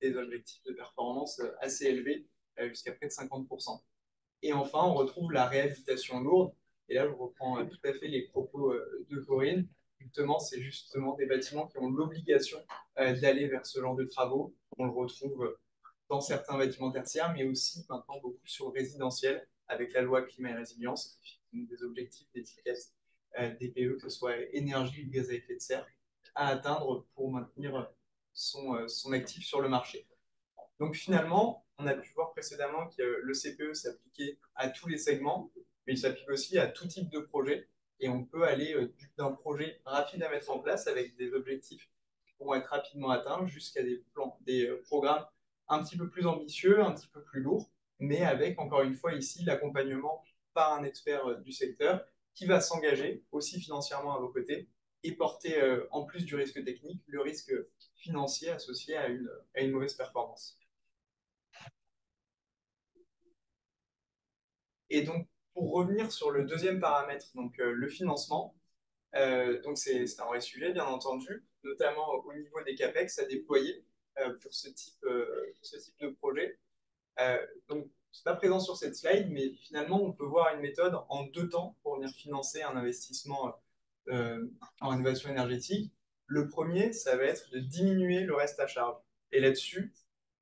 des objectifs de performance assez élevés, jusqu'à près de 50%. Et enfin, on retrouve la réhabilitation lourde. Et là, je reprends tout à fait les propos de Corinne. C'est justement des bâtiments qui ont l'obligation d'aller vers ce genre de travaux. On le retrouve dans certains bâtiments tertiaires, mais aussi maintenant beaucoup sur le résidentiel, avec la loi climat et résilience, des objectifs d'étiquette DPE, que ce soit énergie ou gaz à effet de serre, à atteindre pour maintenir son actif sur le marché. Donc finalement, on a pu voir précédemment que le CPE s'appliquait à tous les segments, mais il s'applique aussi à tout type de projet. Et on peut aller d'un projet rapide à mettre en place avec des objectifs qui pourront être rapidement atteints jusqu'à des programmes un petit peu plus ambitieux, un petit peu plus lourds, mais avec, encore une fois, ici, l'accompagnement par un expert du secteur qui va s'engager aussi financièrement à vos côtés et porter, en plus du risque technique, le risque financier associé à une mauvaise performance. Et donc, pour revenir sur le deuxième paramètre, donc le financement, donc c'est un vrai sujet, bien entendu, notamment au niveau des CAPEX à déployer pour ce type de projet. Donc, c'est pas présent sur cette slide, mais finalement, on peut voir une méthode en 2 temps pour venir financer un investissement en rénovation énergétique. Le premier, ça va être de diminuer le reste à charge. Et là-dessus,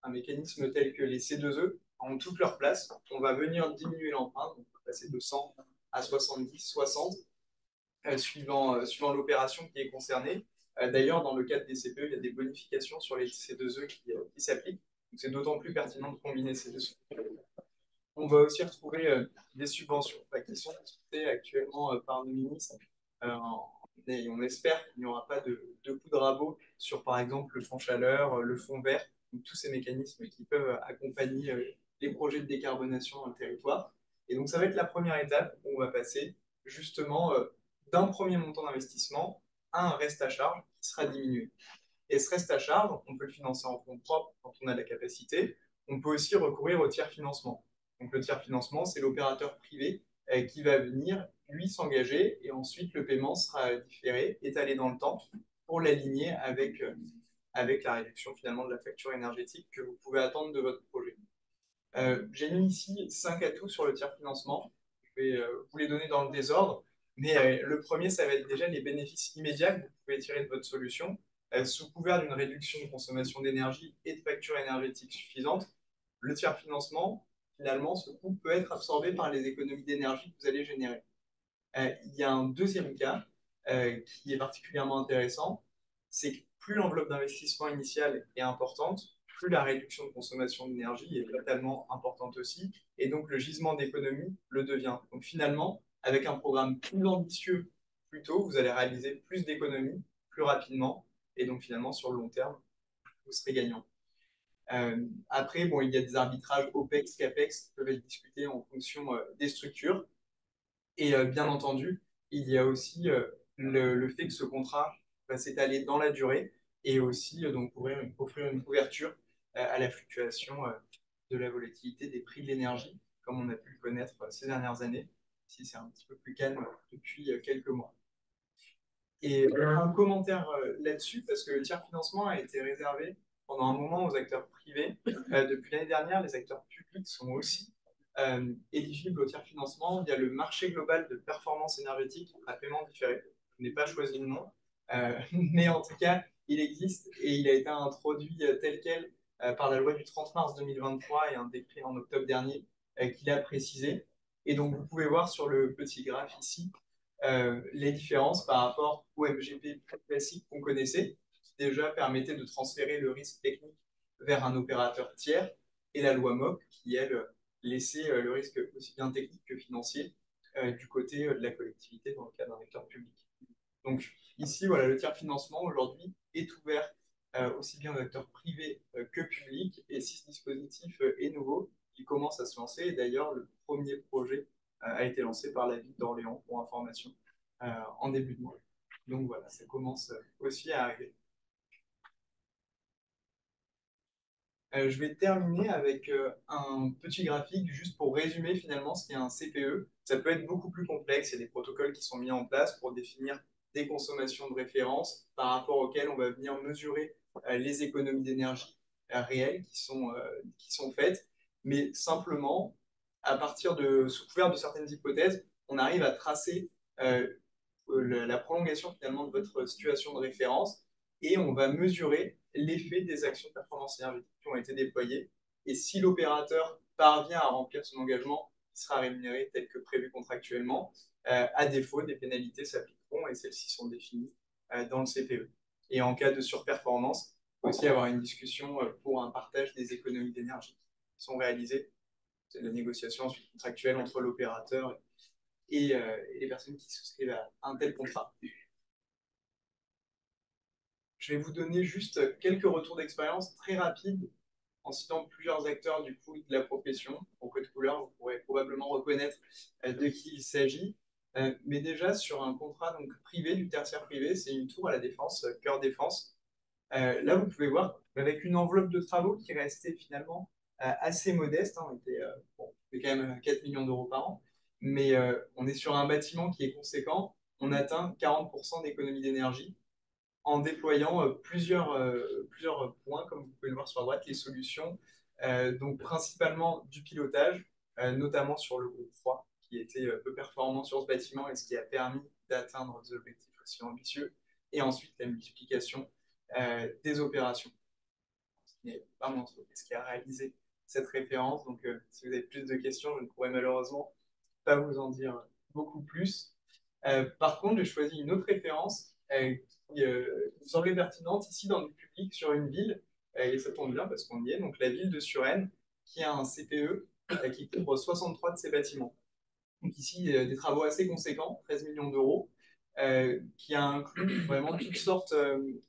un mécanisme tel que les C2E ont toute leur place. On va venir diminuer l'empreinte, on va passer de 100 à 70, 60, suivant l'opération qui est concernée. D'ailleurs, dans le cadre des CPE, il y a des bonifications sur les C2E qui s'appliquent. Donc, c'est d'autant plus pertinent de combiner ces deux. On va aussi retrouver des subventions qui sont discutées actuellement par nos ministres. Et on espère qu'il n'y aura pas de coup de rabot sur, par exemple, le fonds chaleur, le fonds vert, donc tous ces mécanismes qui peuvent accompagner les projets de décarbonation dans le territoire. Et donc, ça va être la première étape où on va passer justement d'un premier montant d'investissement à un reste à charge qui sera diminué. Et ce reste à charge, on peut le financer en fonds propres quand on a la capacité. On peut aussi recourir au tiers financement. Donc le tiers financement, c'est l'opérateur privé qui va venir, lui, s'engager et ensuite le paiement sera différé, étalé dans le temps pour l'aligner avec la réduction finalement de la facture énergétique que vous pouvez attendre de votre projet. J'ai mis ici 5 atouts sur le tiers financement. Je vais vous les donner dans le désordre. Mais le premier, ça va être déjà les bénéfices immédiats que vous pouvez tirer de votre solution. Sous couvert d'une réduction de consommation d'énergie et de facture énergétique suffisante, le tiers financement, finalement, ce coût peut être absorbé par les économies d'énergie que vous allez générer. Il y a un deuxième cas qui est particulièrement intéressant, c'est que plus l'enveloppe d'investissement initiale est importante, plus la réduction de consommation d'énergie est totalement importante aussi, et donc le gisement d'économie le devient. Donc finalement, avec un programme plus ambitieux plus tôt, vous allez réaliser plus d'économies plus rapidement, et donc finalement sur le long terme, vous serez gagnant. Après, bon, il y a des arbitrages OPEX, CAPEX qui peuvent être discutés en fonction des structures. Et bien entendu, il y a aussi le fait que ce contrat va s'étaler dans la durée et aussi donc offrir une couverture à la fluctuation de la volatilité des prix de l'énergie, comme on a pu le connaître ces dernières années. Ici, c'est un petit peu plus calme depuis quelques mois. Et un commentaire là-dessus, parce que le tiers financement a été réservé pendant un moment aux acteurs privés. Depuis l'année dernière, les acteurs publics sont aussi éligibles au tiers financement via le marché global de performance énergétique à paiement différé. Je n'ai pas choisi le nom, mais en tout cas, il existe et il a été introduit tel quel par la loi du 30 mars 2023 et un décret en octobre dernier qui l'a précisé. Et donc, vous pouvez voir sur le petit graphe ici les différences par rapport au MGP classique qu'on connaissait, qui déjà permettait de transférer le risque technique vers un opérateur tiers, et la loi MOP qui, elle, laissait le risque aussi bien technique que financier du côté de la collectivité dans le cas d'un acteur public. Donc ici, voilà, le tiers financement aujourd'hui est ouvert aussi bien aux acteurs privés que publics, et si ce dispositif est nouveau, il commence à se lancer, et d'ailleurs le premier projet a été lancé par la ville d'Orléans, pour information, en début de mois. Donc voilà, ça commence aussi à arriver. Je vais terminer avec un petit graphique juste pour résumer finalement ce qu'est un CPE. Ça peut être beaucoup plus complexe, il y a des protocoles qui sont mis en place pour définir des consommations de référence par rapport auxquelles on va venir mesurer les économies d'énergie réelles qui sont faites. Mais simplement, à partir sous couvert de certaines hypothèses, on arrive à tracer la prolongation finalement de votre situation de référence, et on va mesurer l'effet des actions de performance énergétique qui ont été déployées. Et si l'opérateur parvient à remplir son engagement, il sera rémunéré tel que prévu contractuellement. À défaut, des pénalités s'appliqueront et celles-ci sont définies dans le CPE. Et en cas de surperformance, il faut aussi avoir une discussion pour un partage des économies d'énergie qui sont réalisées. C'est la négociation ensuite contractuelle entre l'opérateur et les personnes qui souscrivent à un tel contrat. Je vais vous donner juste quelques retours d'expérience très rapides en citant plusieurs acteurs du coup de la profession. Au code couleur, vous pourrez probablement reconnaître de qui il s'agit. Mais déjà, sur un contrat donc, privé, du tertiaire privé, c'est une tour à la Défense, Cœur Défense. Là, vous pouvez voir, avec une enveloppe de travaux qui restait finalement assez modeste, hein, on était quand même 4 millions d'euros par an, mais on est sur un bâtiment qui est conséquent. On atteint 40% d'économie d'énergie en déployant plusieurs points, comme vous pouvez le voir sur la droite, les solutions, donc principalement du pilotage, notamment sur le groupe 3, qui était peu performant sur ce bâtiment et ce qui a permis d'atteindre des objectifs aussi ambitieux, et ensuite la multiplication des opérations. Ce n'est pas mon entreprise qui a réalisé cette référence, donc si vous avez plus de questions, je ne pourrais malheureusement pas vous en dire beaucoup plus. Par contre, j'ai choisi une autre référence qui me semblait pertinente ici dans le public sur une ville, et ça tombe bien parce qu'on y est, donc la ville de Suresnes, qui a un CPE qui couvre 63 de ses bâtiments. Donc ici, des travaux assez conséquents, 13 millions d'euros, qui a inclus vraiment toutes sortes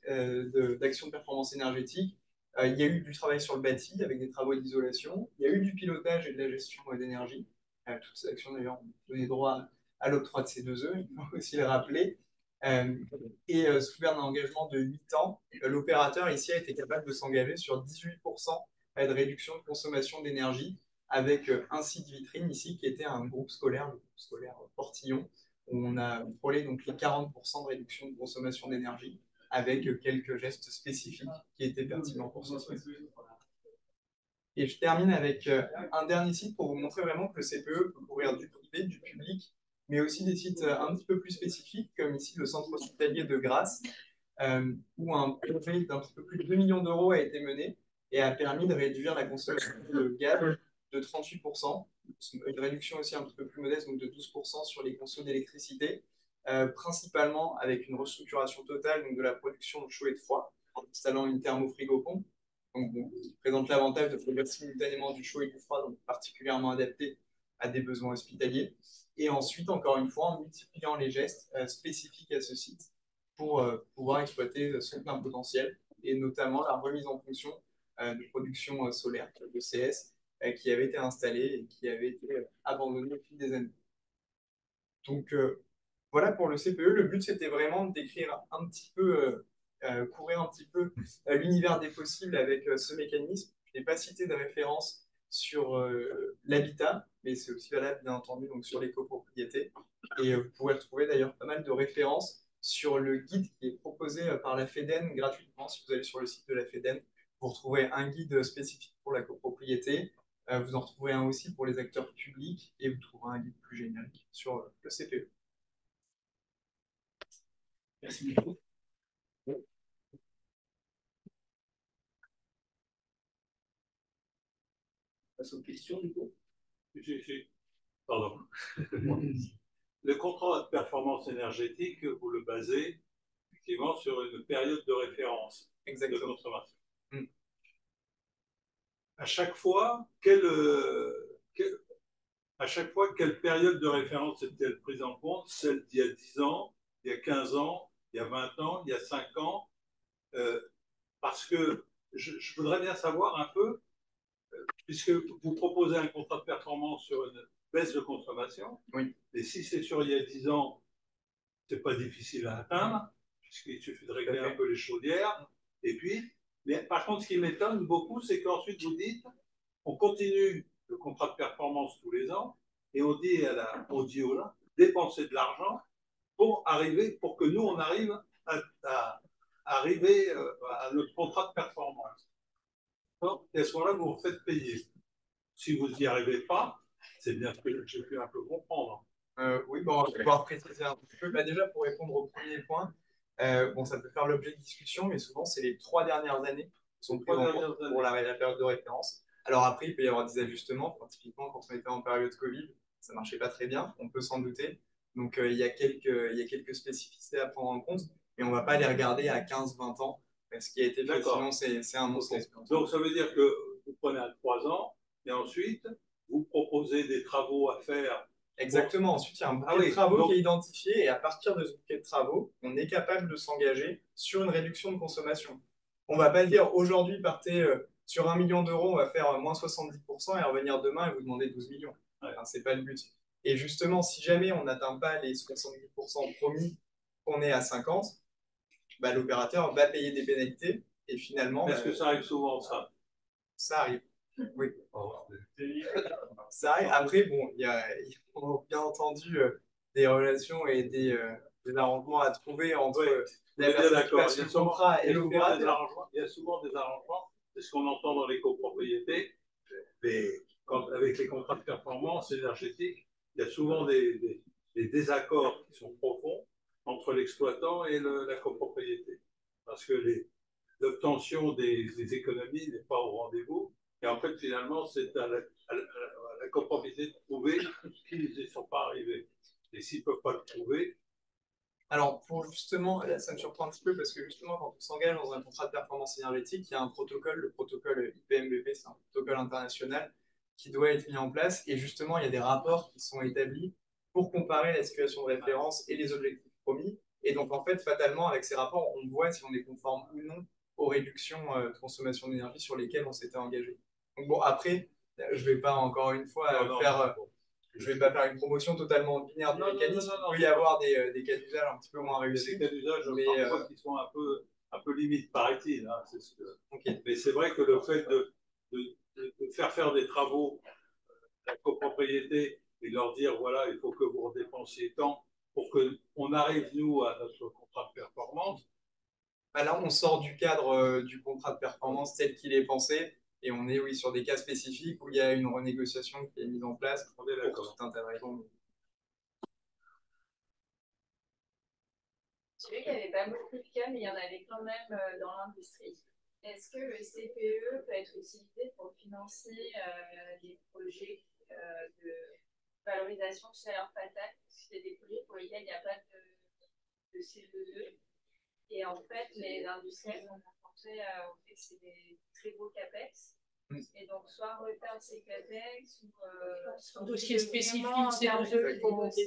d'actions de performance énergétique. Il y a eu du travail sur le bâti avec des travaux d'isolation, il y a eu du pilotage et de la gestion d'énergie. Toutes ces actions d'ailleurs ont donné droit à l'octroi de C2E, il faut aussi le rappeler. Sous couvert d'un engagement de 8 ans, l'opérateur ici a été capable de s'engager sur 18% de réduction de consommation d'énergie, avec un site vitrine ici qui était un groupe scolaire, le groupe scolaire Portillon, où on a frôlé donc les 40% de réduction de consommation d'énergie, avec quelques gestes spécifiques qui étaient pertinents pour ce site. Et je termine avec un dernier site pour vous montrer vraiment que le CPE peut couvrir du privé, du public, mais aussi des sites un petit peu plus spécifiques, comme ici le centre hospitalier de Grasse, où un projet d'un petit peu plus de 2 millions d'euros a été mené et a permis de réduire la consommation de gaz de 38%, une réduction aussi un petit peu plus modeste, donc de 12% sur les consommations d'électricité, principalement avec une restructuration totale donc de la production de chaud et de froid, en installant une thermofrigo-pompe. Donc, qui présente l'avantage de produire simultanément du chaud et du froid, donc particulièrement adapté à des besoins hospitaliers. Et ensuite, encore une fois, en multipliant les gestes spécifiques à ce site pour pouvoir exploiter son plein potentiel, et notamment la remise en fonction de production solaire, de CS, qui avait été installée et qui avait été abandonnée au fil des années. Donc, voilà pour le CPE. Le but, c'était vraiment de décrire un petit peu, couvrir un petit peu l'univers des possibles avec ce mécanisme. Je n'ai pas cité de référence sur l'habitat, mais c'est aussi valable, bien entendu, donc sur les copropriétés. Et vous pourrez retrouver d'ailleurs pas mal de références sur le guide qui est proposé par la FEDEN gratuitement. Si vous allez sur le site de la FEDEN, Vous retrouvez un guide spécifique pour la copropriété. Vous en retrouvez un aussi pour les acteurs publics et vous trouverez un guide plus générique sur le CPE. Merci beaucoup. On passe aux questions, du coup. Pardon. Le contrat de performance énergétique, vous le basez effectivement sur une période de référence. Exactement. De consommation. À chaque fois, quelle période de référence est-elle prise en compte? Celle d'il y a 10 ans, il y a 15 ans, il y a 20 ans, il y a 5 ans? Parce que je voudrais bien savoir un peu, puisque vous proposez un contrat de performance sur une baisse de consommation, oui. Et si c'est sur il y a 10 ans, c'est pas difficile à atteindre, puisqu'il suffit de régler un peu les chaudières. Et puis, mais par contre, ce qui m'étonne beaucoup, c'est qu'ensuite vous dites, on continue le contrat de performance tous les ans, et on dit à la audio là, dépenser de l'argent pour que nous on arrive à arriver à notre contrat de performance. Et à ce moment-là, vous vous faites payer. Si vous n'y arrivez pas, c'est bien ce que j'ai pu un peu comprendre. Oui, bon, on va pouvoir préciser un petit peu. Déjà, pour répondre au premier point, bon, ça peut faire l'objet de discussion, mais souvent, c'est les 3 dernières années qui sont prises en compte pour la période de référence. Alors après, il peut y avoir des ajustements. Enfin, typiquement, quand on était en période Covid, ça ne marchait pas très bien, on peut s'en douter. Donc, il y a quelques spécificités à prendre en compte, mais on ne va pas les regarder à 15-20 ans. Ce qui a été fait, sinon, c'est un monstre. Donc, ça veut dire que vous prenez à 3 ans, et ensuite, vous proposez des travaux à faire. Exactement. Ensuite, il y a un bouquet de travaux qui est identifié et à partir de ce bouquet de travaux, on est capable de s'engager sur une réduction de consommation. On ne va pas dire aujourd'hui, partez sur 1 million d'euros, on va faire moins 70% et revenir demain et vous demander 12 millions. Enfin, ce n'est pas le but. Et justement, si jamais on n'atteint pas les 70% promis, qu'on est à 50, bah, l'opérateur va payer des pénalités et finalement. Est-ce que ça arrive souvent, ça? Ça arrive. Oui. Ça arrive. Après, bon, il y a bien entendu des relations et des arrangements à trouver entre la personne qui contrat et l'opérateur. Il y a souvent des arrangements, c'est ce qu'on entend dans les copropriétés, mais avec les contrats de performance énergétique, il y a souvent des désaccords qui sont profonds entre l'exploitant et la copropriété. Parce que l'obtention des économies n'est pas au rendez-vous. Et en fait, finalement, c'est à la copropriété de prouver qu'ils n'y sont pas arrivés. Et s'ils ne peuvent pas le prouver. Alors, pour justement, là, ça me surprend un petit peu parce que justement, quand on s'engage dans un contrat de performance énergétique, il y a un protocole, le protocole IPMBP, c'est un protocole international qui doit être mis en place. Et justement, il y a des rapports qui sont établis pour comparer la situation de référence et les objectifs promis. Et donc, en fait, fatalement, avec ces rapports, on voit si on est conforme ou non aux réductions de consommation d'énergie sur lesquelles on s'était engagé. Donc bon, après, je ne vais pas encore une fois je ne vais pas faire une promotion totalement binaire du mécanisme. Il peut y avoir des cas d'usage un petit peu moins réussis. Des cas d'usage qui sont un peu limite, paraît-il. Hein, okay. Mais c'est vrai que le fait de faire des travaux à la copropriété et leur dire, voilà, il faut que vous redépensiez tant pour qu'on arrive, nous, à notre contrat de performance. Bah là, on sort du cadre du contrat de performance tel qu'il est pensé et on est, oui, sur des cas spécifiques où il y a une renégociation qui est mise en place pour tout un tas de raisons. J'ai vu qu'il n'y avait pas beaucoup de cas, mais il y en avait quand même dans l'industrie. Est-ce que le CPE peut être utilisé pour financer des projets de valorisation de chaleur fatale? Parce que c'est des projets pour lesquels il n'y a pas de CPE. Et en fait, les industriels sont confrontés au fait que c'est des très beaux CAPEX. Et donc, soit retarde ces CAPEX, ou un dossier spécifique, c'est eux pour monter.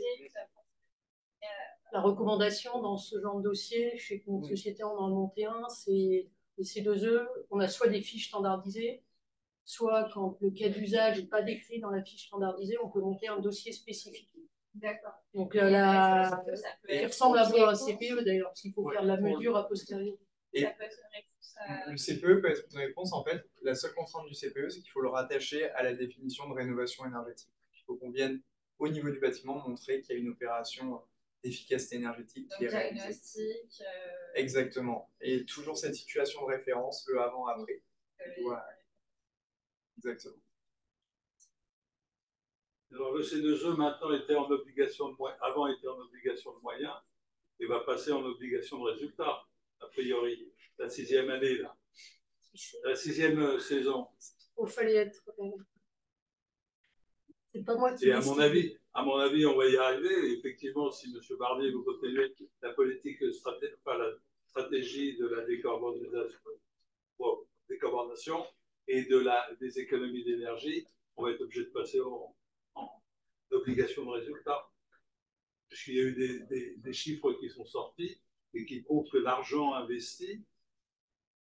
La recommandation dans ce genre de dossier, je sais qu'une société en a monté un, c'est les C2E, on a soit des fiches standardisées, soit quand le cas d'usage n'est pas décrit dans la fiche standardisée, on peut monter un dossier spécifique. D'accord. Donc, il ressemble un peu à un CPE d'ailleurs, parce qu'il faut faire de la mesure a posteriori. Et le CPE peut être une réponse, en fait, la seule contrainte du CPE, c'est qu'il faut le rattacher à la définition de rénovation énergétique. Il faut qu'on vienne au niveau du bâtiment montrer qu'il y a une opération d'efficacité énergétique qui est réalisée. Exactement. Et toujours cette situation de référence, le avant-après. Exactement. Alors, le C2E maintenant était en obligation de moyens, avant était en obligation de moyens, et va passer en obligation de résultats, a priori, la 6e année, là. La 6e saison. Il fallait être. C'est pas moi qui Et à mon avis, on va y arriver. Effectivement, si M. Barnier vous continuez la politique la stratégie de la décarbonation et des économies d'énergie, on va être obligé de passer en obligation de résultat. Puisqu'il y a eu des chiffres qui sont sortis et qui prouvent que l'argent investi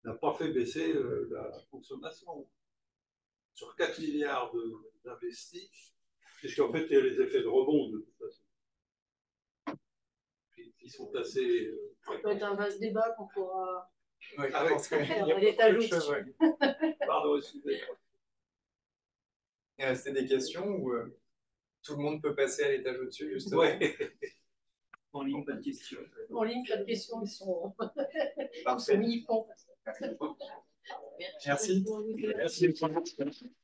n'a pas fait baisser la consommation. Sur 4 milliards d'investis, puisqu'en fait, il y a les effets de rebond de toute façon, qui sont assez. Ça peut être un vaste débat qu'on pourra. Oui, faire à l'étage au-dessus. Pardon, excusez-moi. Il restait des questions où tout le monde peut passer à l'étage au-dessus, justement. Ouais. En ligne, pas de questions. En ligne, pas de questions, ils sont Parfait. mis-ponts. Merci. Merci.